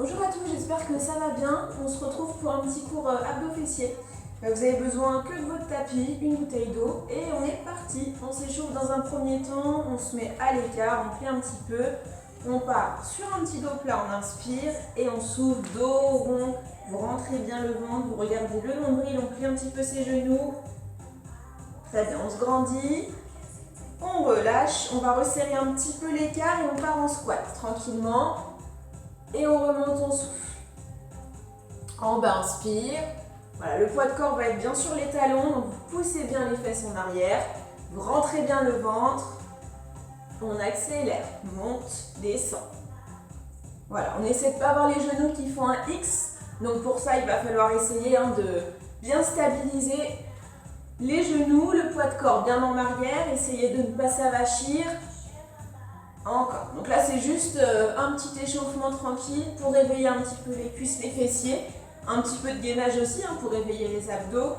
Bonjour à tous, j'espère que ça va bien. On se retrouve pour un petit cours abdos-fessiers. Vous avez besoin que de votre tapis, une bouteille d'eau et on est parti. On s'échauffe dans un premier temps, on se met à l'écart, on plie un petit peu. On part sur un petit dos plat, on inspire et on s'ouvre, dos rond. Vous rentrez bien le ventre, vous regardez le nombril, on plie un petit peu ses genoux. Très bien, on se grandit. On relâche, on va resserrer un petit peu l'écart et on part en squat tranquillement. Et on remonte, on souffle. En bas, inspire. Voilà, le poids de corps va être bien sur les talons, donc vous poussez bien les fesses en arrière. Vous rentrez bien le ventre. On accélère, monte, descend. Voilà, on essaie de ne pas avoir les genoux qui font un X. Donc pour ça, il va falloir essayer de bien stabiliser les genoux, le poids de corps bien en arrière. Essayez de ne pas s'avachir. Encore. Donc là, c'est juste un petit échauffement tranquille pour réveiller un petit peu les cuisses, les fessiers. Un petit peu de gainage aussi pour réveiller les abdos.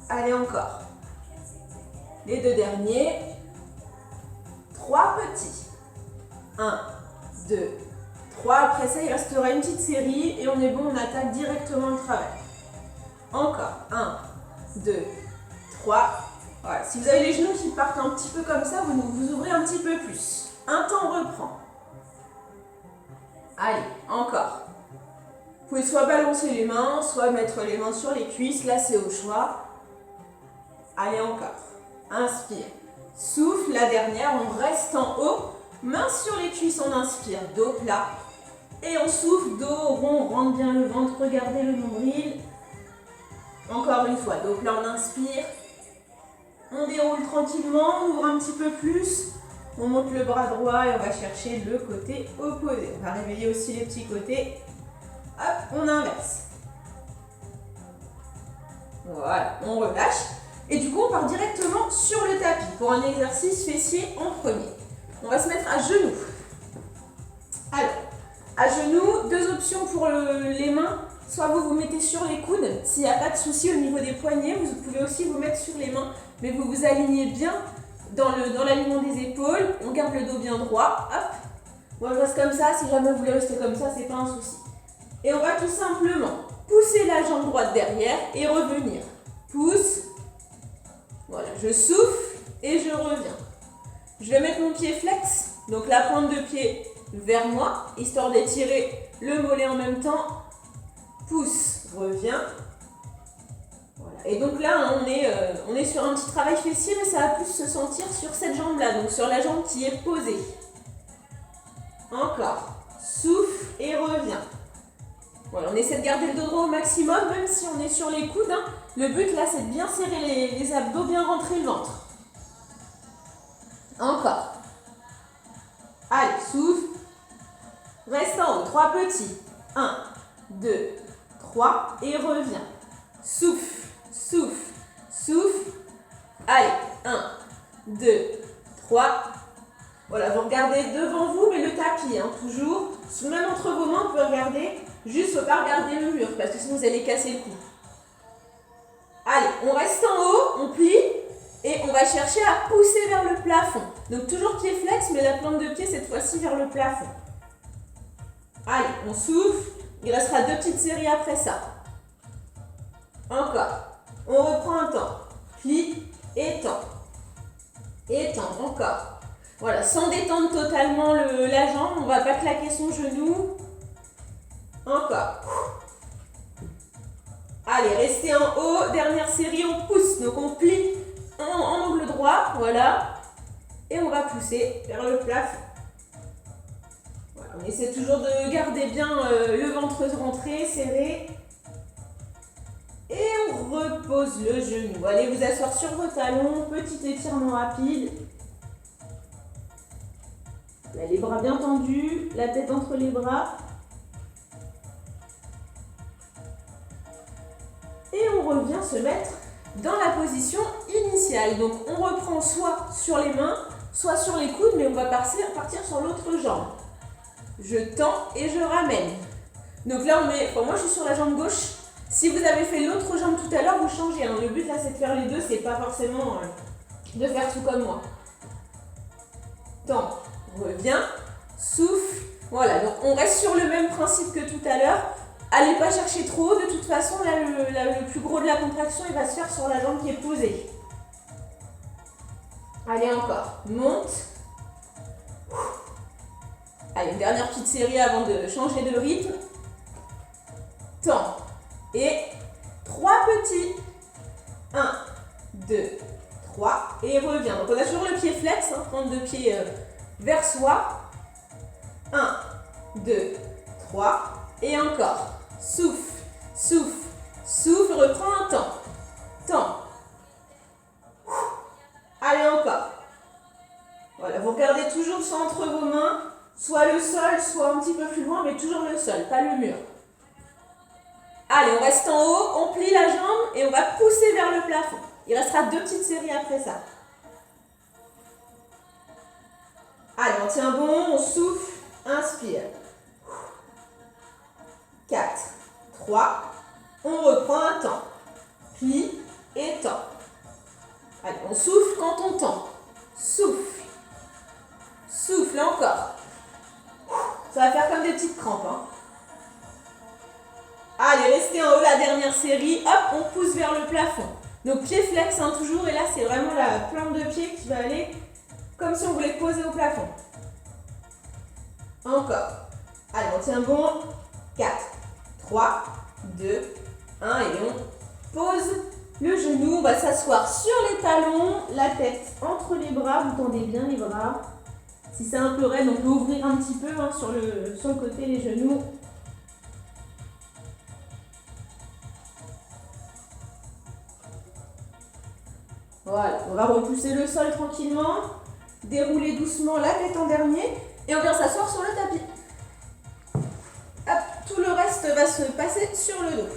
Allez, encore. Les deux derniers. 3 petits. 1, 2, 3. Après ça, il restera une petite série et on est bon, on attaque directement le travail. Encore. 1, 2, 3. Voilà. Si vous avez les genoux qui partent un petit peu comme ça, vous ouvrez un petit peu plus. Un temps reprend. Allez, encore. Vous pouvez soit balancer les mains, soit mettre les mains sur les cuisses. Là, c'est au choix. Allez, encore. Inspire. Souffle, la dernière, on reste en haut. Mains sur les cuisses, on inspire, dos plat. Et on souffle, dos rond, on rentre bien le ventre, regardez le nombril. Encore une fois, dos plat, on inspire. On déroule tranquillement, on ouvre un petit peu plus. On monte le bras droit et on va chercher le côté opposé. On va réveiller aussi les petits côtés. Hop, on inverse. Voilà, on relâche. Et du coup, on part directement sur le tapis pour un exercice fessier en premier. On va se mettre à genoux. Alors, à genoux, deux options pour les mains. Soit vous vous mettez sur les coudes, s'il n'y a pas de souci au niveau des poignets, vous pouvez aussi vous mettre sur les mains, mais vous vous alignez bien dans l'alignement des épaules, on garde le dos bien droit, hop. Moi je reste comme ça, si jamais vous voulez rester comme ça, c'est pas un souci. Et on va tout simplement pousser la jambe droite derrière et revenir. Pousse, voilà, je souffle et je reviens. Je vais mettre mon pied flex, donc la pointe de pied vers moi, histoire d'étirer le mollet en même temps. Pousse, reviens. Voilà. Et donc là, on est sur un petit travail fessier, mais ça va plus se sentir sur cette jambe-là, donc sur la jambe qui est posée. Encore. Souffle et reviens. Voilà, on essaie de garder le dos droit au maximum, même si on est sur les coudes. Le but là, c'est de bien serrer les abdos, bien rentrer le ventre. Encore. Allez, souffle. Reste en haut. 3 petits. 1, 2, 3 et reviens. Souffle, souffle, souffle. Allez, 1, 2, 3. Voilà, vous regardez devant vous, mais le tapis, toujours. Même entre vos mains, vous pouvez regarder. Juste, il ne faut pas regarder le mur, parce que sinon vous allez casser le cou. Allez, on reste en haut, on plie, et on va chercher à pousser vers le plafond. Donc toujours pied flex, mais la plante de pied cette fois-ci vers le plafond. Allez, on souffle. Il restera 2 petites séries après ça. Encore. On reprend un temps. Plie, étend. Étend, encore. Voilà, sans détendre totalement la jambe, on ne va pas claquer son genou. Encore. Allez, restez en haut. Dernière série, on pousse. Donc on plie en angle droit, voilà. Et on va pousser vers le plafond. Voilà, on essaie toujours de garder bien le ventre rentré, serré. Et on repose le genou. Allez vous asseoir sur vos talons, petit étirement rapide. Là, les bras bien tendus, la tête entre les bras. Et on revient se mettre dans la position initiale. Donc on reprend soit sur les mains, soit sur les coudes, mais on va partir sur l'autre jambe. Je tends et je ramène. Donc là, moi je suis sur la jambe gauche. Si vous avez fait l'autre jambe tout à l'heure, vous changez. Le but là, c'est de faire les deux, c'est pas forcément de faire tout comme moi. Tends, reviens, souffle, Voilà, donc on reste sur le même principe que tout à l'heure. Allez pas chercher trop haut, de toute façon, là, le plus gros de la contraction, il va se faire sur la jambe qui est posée. Allez, encore. Monte. Allez, une dernière petite série avant de changer de rythme. Tends. Et 3 petits. 1, 2, 3. Et reviens. Donc on a toujours le pied flex, hein, prendre le pied vers soi. 1, 2, 3. Et encore. Souffle, souffle, souffle. Reprends un temps. Tends. Allez, encore. Voilà, vous regardez toujours ça entre vos mains. Soit le sol, soit un petit peu plus loin, mais toujours le sol, pas le mur. Allez, on reste en haut, on plie la jambe et on va pousser vers le plafond. Il restera 2 petites séries après ça. Allez, on tient bon, on souffle, inspire. 4, 3, on reprend un temps. Plie et tend. Allez, on souffle quand on tend. Souffle. Souffle encore. Ça va faire comme des petites crampes. Hein. Allez, restez en haut, la dernière série. Hop, on pousse vers le plafond. Donc pied flex, hein, toujours. Et là, c'est vraiment la plante de pied qui va aller comme si on voulait poser au plafond. Encore. Allez, on tient bon. 4, 3, 2, 1. Et on pose le genou. On va s'asseoir sur les talons, la tête entre les bras. Vous tendez bien les bras. Si c'est un peu raide, on peut ouvrir un petit peu hein, sur le côté, les genoux. Voilà, on va repousser le sol tranquillement, dérouler doucement la tête en dernier et on vient s'asseoir sur le tapis. Hop, tout le reste va se passer sur le dos.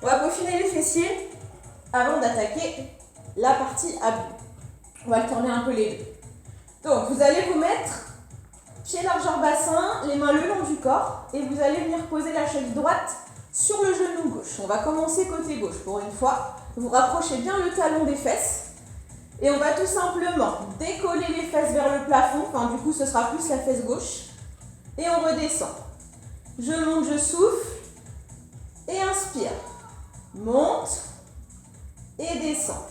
On va peaufiner les fessiers avant d'attaquer la partie abdos. On va alterner un peu les deux. Donc, vous allez vous mettre pied largeur bassin, les mains le long du corps et vous allez venir poser la cheville droite sur le genou gauche. On va commencer côté gauche pour une fois. Vous rapprochez bien le talon des fesses et on va tout simplement décoller les fesses vers le plafond. Enfin, du coup, ce sera plus la fesse gauche. Et on redescend. Je monte, je souffle et inspire. Monte et descend.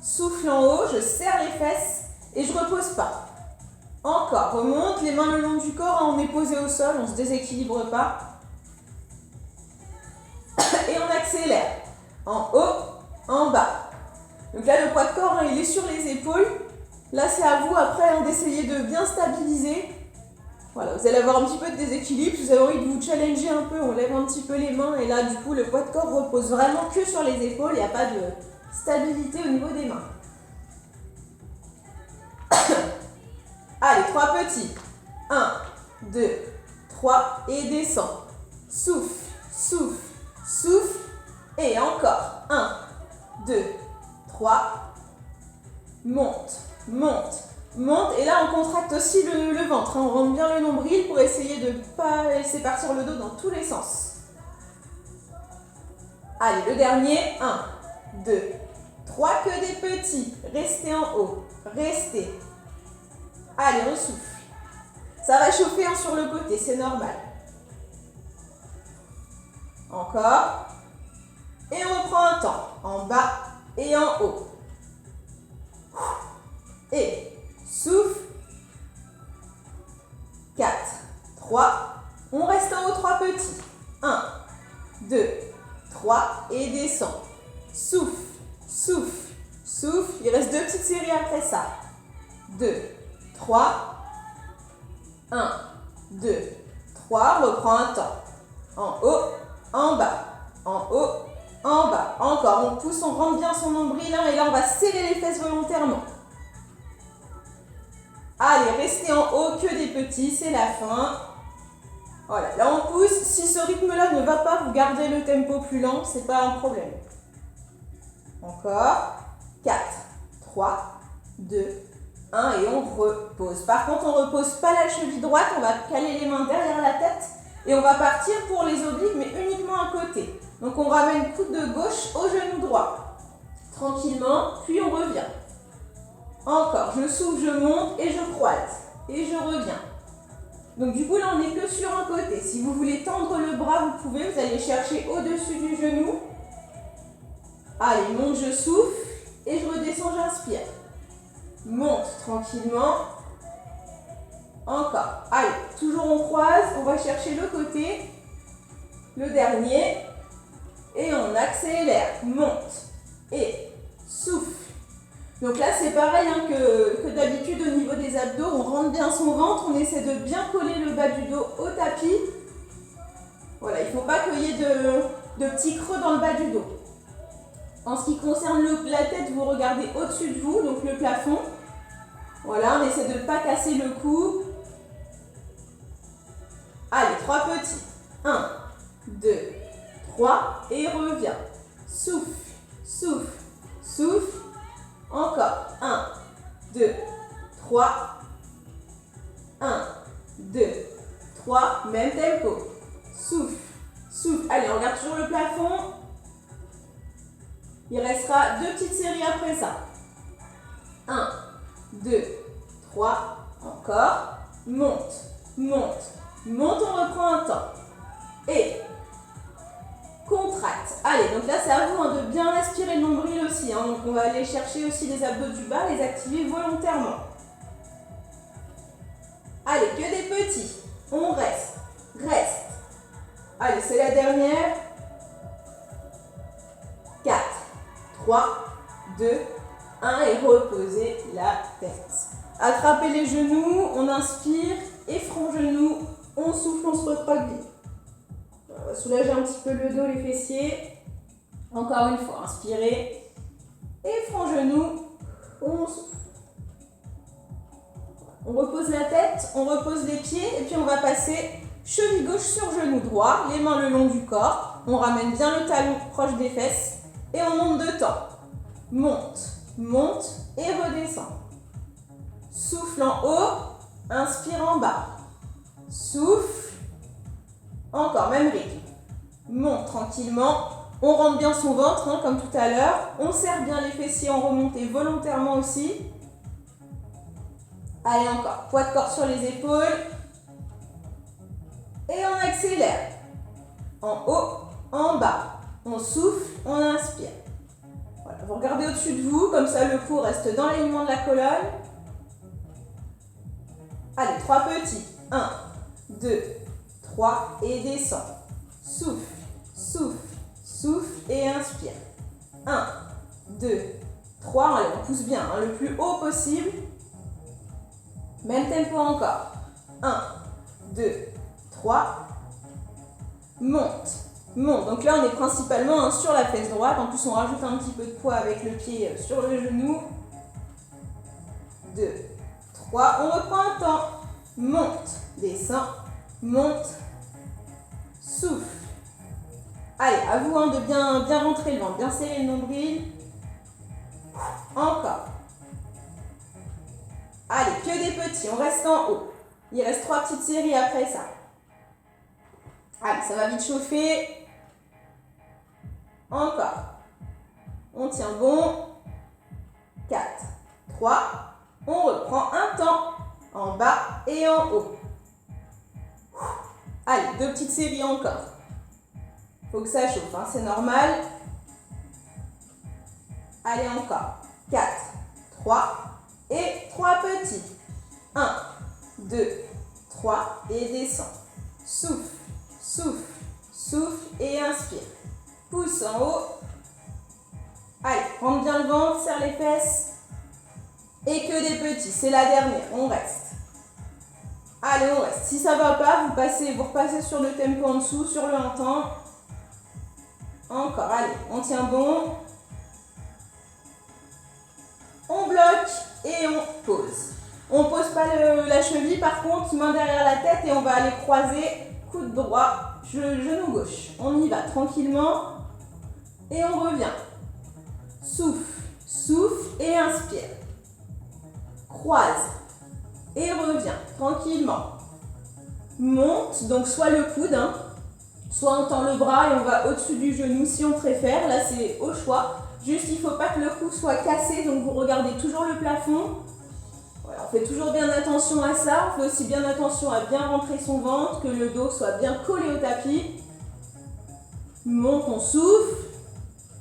Souffle en haut, je serre les fesses et je repose pas. Encore, remonte, les mains le long du corps, on est posé au sol, on ne se déséquilibre pas. Et on accélère. En haut, en bas. Donc là, le poids de corps, il est sur les épaules. Là, c'est à vous, après, d'essayer de bien stabiliser. Voilà, vous allez avoir un petit peu de déséquilibre. Si vous avez envie de vous challenger un peu, on lève un petit peu les mains. Et là, du coup, le poids de corps repose vraiment que sur les épaules. Il n'y a pas de stabilité au niveau des mains. Allez, 3 petits. 1, 2, 3 et descend. Souffle, souffle, souffle. Et encore. 1, 2, 3. Monte, monte, monte. Et là, on contracte aussi le ventre. On rentre bien le nombril pour essayer de ne pas laisser partir le dos dans tous les sens. Allez, le dernier. 1, 2, 3. Que des petits. Restez en haut. Restez. Allez, on souffle. Ça va chauffer hein, sur le côté, c'est normal. Encore. Et on reprend un temps. En bas et en haut. Et souffle. 4, 3. On reste en haut, 3 petits. 1, 2, 3. Et descend. Souffle, souffle, souffle. Il reste 2 petites séries après ça. 2, 3. 1, 2, 3. Reprend un temps. En haut, en bas. En haut, en bas. Encore, on pousse, on rentre bien son nombril. Et là, on va serrer les fesses volontairement. Allez, restez en haut, que des petits, c'est la fin. Voilà, là on pousse. Si ce rythme-là ne va pas, vous gardez le tempo plus lent, c'est pas un problème. Encore. 4, 3, 2, 1 et on repose. Par contre, on ne repose pas la cheville droite, on va caler les mains derrière la tête et on va partir pour les obliques, mais uniquement à côté. Donc on ramène coude de gauche au genou droit. Tranquillement, puis on revient. Encore, je souffle, je monte et je croise. Et je reviens. Donc du coup là on n'est que sur un côté. Si vous voulez tendre le bras, vous pouvez, vous allez chercher au-dessus du genou. Allez, monte, je souffle et je redescends, j'inspire. Monte tranquillement. Encore. Allez, toujours on croise, on va chercher le côté. Le dernier. Et on accélère. Monte et souffle. Donc là c'est pareil hein, que d'habitude au niveau des abdos, on rentre bien son ventre, on essaie de bien coller le bas du dos au tapis. Voilà, il ne faut pas qu'il y ait de petits creux dans le bas du dos. En ce qui concerne la tête, vous regardez au-dessus de vous, donc le plafond. Voilà, on essaie de ne pas casser le cou. Allez, 3 petits. 1, 2, 3 et reviens. Souffle, souffle, souffle. Encore. 1, 2, 3. 1, 2, 3. Même tempo. Souffle, souffle. Allez, on regarde toujours le plafond. Il restera 2 petites séries après ça. 1, 2, 3. Encore. Monte, monte, monte. On reprend un temps. Et contracte. Allez, donc là c'est à vous hein, de bien aspirer le nombril aussi. Hein. Donc on va aller chercher aussi les abdos du bas, les activer volontairement. Allez, que des petits. On reste, reste. Allez, c'est la dernière. 4, 3, 2, 1 et reposez la tête. Attrapez les genoux, on inspire et front genou, on souffle, on se recroqueville. On va soulager un petit peu le dos, les fessiers. Encore une fois, inspirez. Et front genou, on souffle. On repose la tête, on repose les pieds et puis on va passer cheville gauche sur genou droit, les mains le long du corps. On ramène bien le talon proche des fesses et on monte de temps. Monte, monte et redescend. Souffle en haut, inspire en bas. Souffle. Encore, même rythme. Monte tranquillement. On rentre bien son ventre, hein, comme tout à l'heure. On serre bien les fessiers en remontée volontairement aussi. Allez, encore. Poids de corps sur les épaules. Et on accélère. En haut, en bas. On souffle, on inspire. Voilà. Vous regardez au-dessus de vous, comme ça le cou reste dans l'alignement de la colonne. Allez, 3 petits. 1, 2, 3 et descend. Souffle, souffle, souffle et inspire. 1, 2, 3. Allez, on pousse bien, hein, le plus haut possible. Même tempo encore. 1, 2, 3. Monte, monte. Donc là, on est principalement hein, sur la fesse droite. En plus, on rajoute un petit peu de poids avec le pied sur le genou. 2, 3. On reprend un temps. Monte, descend, monte, souffle. Allez, à vous hein, de bien rentrer le ventre, bien serrer le nombril. Encore. Allez, que des petits, on reste en haut. Il reste 3 petites séries après ça. Allez, ça va vite chauffer. Encore. On tient bon. 4, 3. On reprend un temps. En bas et en haut. Allez, 2 petites séries encore. Faut que ça chauffe, hein, c'est normal. Allez, encore. 4, 3 et 3 petits. 1, 2, 3 et descend. Souffle, souffle, souffle et inspire. Pousse en haut. Allez, rentre bien le ventre, serre les fesses. Et que des petits, c'est la dernière, on reste. Allez, on reste. Si ça ne va pas, vous repassez sur le tempo en dessous, sur le 1 temps. Encore, allez, on tient bon. On bloque et on pose. On ne pose pas la cheville, par contre, main derrière la tête et on va aller croiser, coude droit, genou gauche. On y va tranquillement et on revient. Souffle, souffle et inspire. Croise et reviens tranquillement. Monte, donc soit le coude, hein, soit on tend le bras et on va au-dessus du genou si on préfère. Là, c'est au choix. Juste, il ne faut pas que le cou soit cassé, donc vous regardez toujours le plafond. Voilà, on fait toujours bien attention à ça. On fait aussi bien attention à bien rentrer son ventre, que le dos soit bien collé au tapis. Monte, on souffle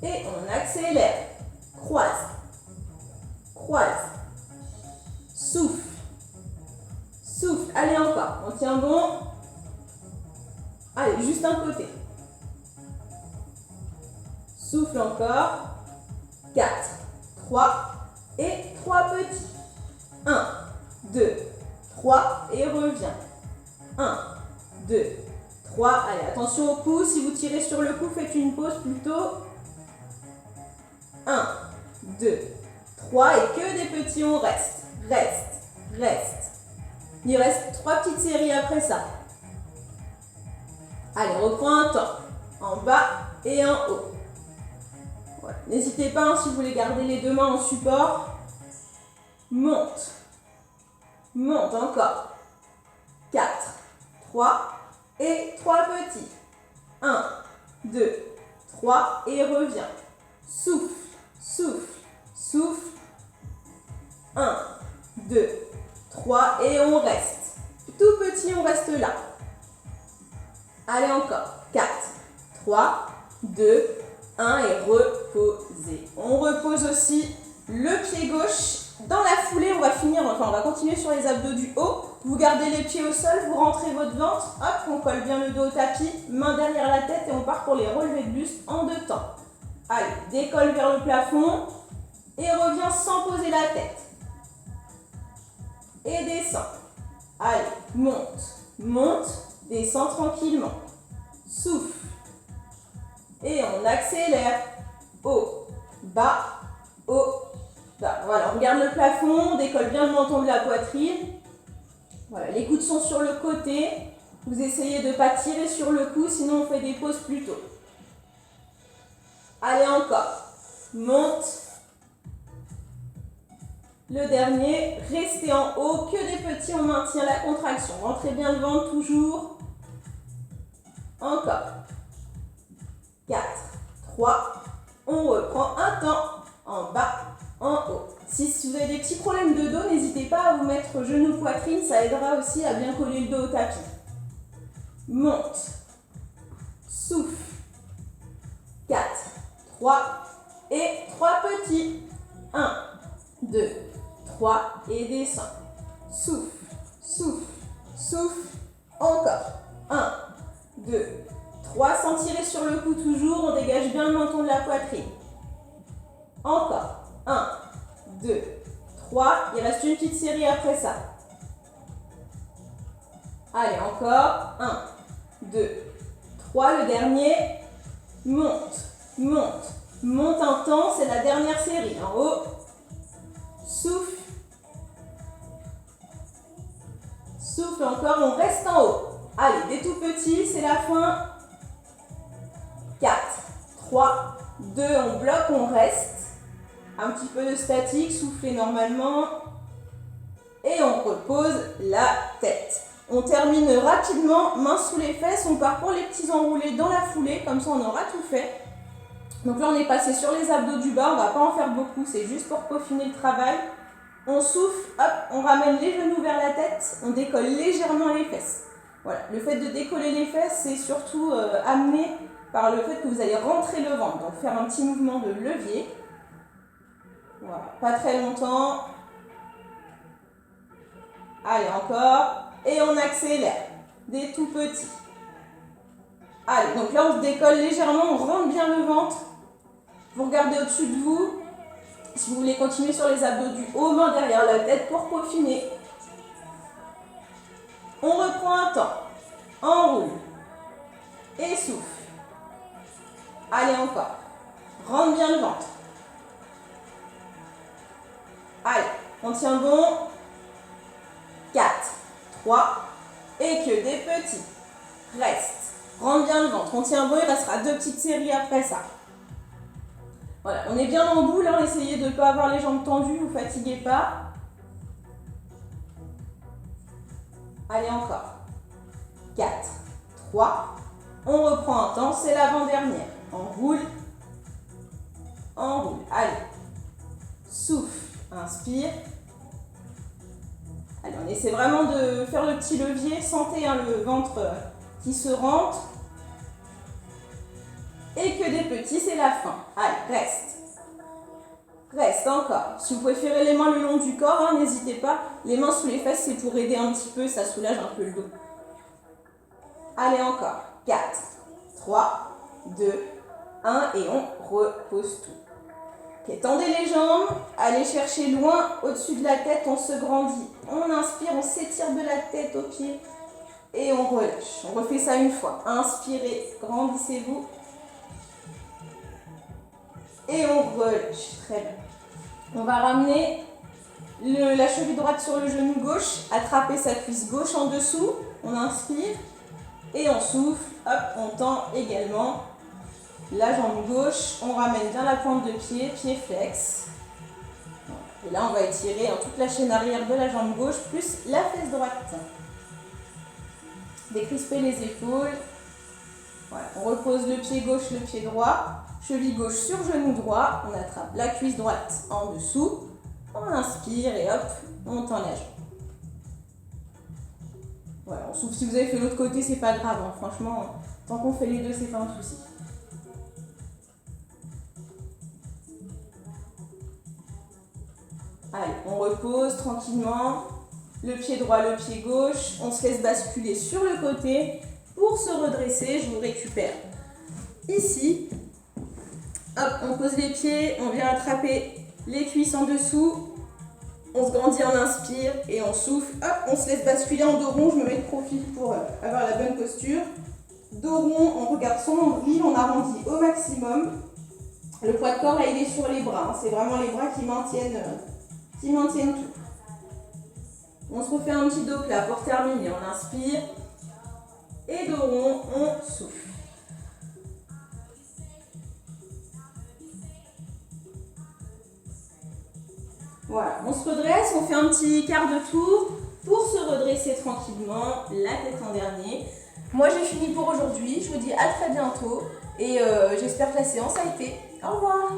et on accélère. Croise, croise, souffle, souffle. Allez encore, on tient bon. Allez, juste un côté. Souffle encore. 4, 3 et 3 petits. 1, 2, 3 et reviens. 1, 2, 3. Allez, attention au cou. Si vous tirez sur le cou, faites une pause plutôt. 1, 2, 3 et que des petits, on reste. Reste, reste. Il reste 3 petites séries après ça. Allez, on reprend un temps. En bas et en haut. Voilà. N'hésitez pas, hein, si vous voulez garder les deux mains en support. Monte. Monte encore. 4, 3 et 3 petits. 1, 2, 3 et reviens. Souffle, souffle, souffle. 1, 2, 3 et on reste. Tout petit, on reste là. Allez encore. 4, 3, 2, 1 et reposez. On repose aussi le pied gauche. Dans la foulée, on va continuer sur les abdos du haut. Vous gardez les pieds au sol, vous rentrez votre ventre. Hop, on colle bien le dos au tapis, main derrière la tête et on part pour les relevés de buste en 2 temps. Allez, décolle vers le plafond et reviens sans poser la tête. Et descends. Allez, monte, monte, descends tranquillement. Souffle. Et on accélère. Haut, bas, haut, bas. Voilà, on regarde le plafond, on décolle bien le menton de la poitrine. Voilà, les coudes sont sur le côté. Vous essayez de ne pas tirer sur le cou, sinon on fait des pauses plus tôt. Allez encore. Monte. Le dernier, restez en haut, que des petits, on maintient la contraction. Rentrez bien le ventre toujours. Encore. 4, 3, on reprend un temps, en bas, en haut. Si vous avez des petits problèmes de dos, n'hésitez pas à vous mettre genou poitrine, ça aidera aussi à bien coller le dos au tapis. Monte, souffle, 4, 3 et 3 petits. 1, 2, 3 et descends. Souffle, souffle, souffle, encore. 1, 2, 3, sans tirer sur le cou toujours, on dégage bien le menton de la poitrine. Encore. 1, 2, 3, il reste une petite série après ça. Allez, encore. 1, 2, 3, le dernier. Monte, monte, monte un temps, c'est la dernière série. En haut. Souffle. Souffle encore, on reste en haut. Allez, des tout petits, c'est la fin. 4, 3, 2, on bloque, on reste. Un petit peu de statique, soufflez normalement. Et on repose la tête. On termine rapidement, main sous les fesses. On part pour les petits enroulés dans la foulée, comme ça on aura tout fait. Donc là on est passé sur les abdos du bas, on ne va pas en faire beaucoup, c'est juste pour peaufiner le travail. On souffle, hop, on ramène les genoux vers la tête, on décolle légèrement les fesses. Voilà, le fait de décoller les fesses, c'est surtout amené par le fait que vous allez rentrer le ventre. Donc faire un petit mouvement de levier. Voilà, pas très longtemps. Allez, encore. Et on accélère. Des tout petits. Allez, donc là on se décolle légèrement, on rentre bien le ventre. Vous regardez au-dessus de vous. Si vous voulez continuer sur les abdos du haut, main derrière la tête pour peaufiner. On reprend un temps. Enroule. Et souffle. Allez, encore. Rentre bien le ventre. Allez, on tient bon. 4, 3, et que des petits. Reste. Rentre bien le ventre. On tient bon, il restera 2 petites séries après ça. Voilà, on est bien en boule, hein. Essayez de ne pas avoir les jambes tendues, ne vous fatiguez pas. Allez, encore. 4, 3, on reprend un temps, c'est l'avant-dernière. Enroule. Enroule. Allez. Souffle. Inspire. Allez, on essaie vraiment de faire le petit levier. Sentez hein, le ventre qui se rentre. Et que des petits, c'est la fin. Allez, reste. Reste encore. Si vous préférez les mains le long du corps, hein, n'hésitez pas. Les mains sous les fesses, c'est pour aider un petit peu, ça soulage un peu le dos. Allez, encore. 4, 3, 2, 1 et on repose tout. Ok, tendez les jambes, allez chercher loin au-dessus de la tête, on se grandit. On inspire, on s'étire de la tête aux pieds et on relâche. On refait ça une fois. Inspirez, grandissez-vous. Et on relâche. Très bien. On va ramener la cheville droite sur le genou gauche, attraper sa cuisse gauche en dessous. On inspire et on souffle. Hop, on tend également la jambe gauche. On ramène bien la pointe de pied, pied flex. Et là, on va étirer toute la chaîne arrière de la jambe gauche plus la fesse droite. Décrisper les épaules. Voilà. On repose le pied gauche, le pied droit. Cheville gauche sur genou droit. On attrape la cuisse droite en dessous. On inspire et hop, on tend la jambe. Voilà, on souffle. Si vous avez fait l'autre côté, c'est pas grave. Hein. Franchement, tant qu'on fait les deux, c'est pas un souci. Allez, on repose tranquillement. Le pied droit, le pied gauche. On se laisse basculer sur le côté. Pour se redresser, je vous récupère ici. Hop, on pose les pieds. On vient attraper les cuisses en dessous. On se grandit, on inspire et on souffle. Hop, on se laisse basculer en dos rond. Je me mets de profil pour avoir la bonne posture. Dos rond, on regarde son nombril. On arrondit au maximum. Le poids de corps, là, il est sur les bras. Hein. C'est vraiment les bras qui maintiennent tout. On se refait un petit dos plat pour terminer. On inspire. Et dos rond, on souffle. Voilà, on se redresse, on fait un petit quart de tour pour se redresser tranquillement, la tête en dernier. Moi j'ai fini pour aujourd'hui, je vous dis à très bientôt et j'espère que la séance a été. Au revoir.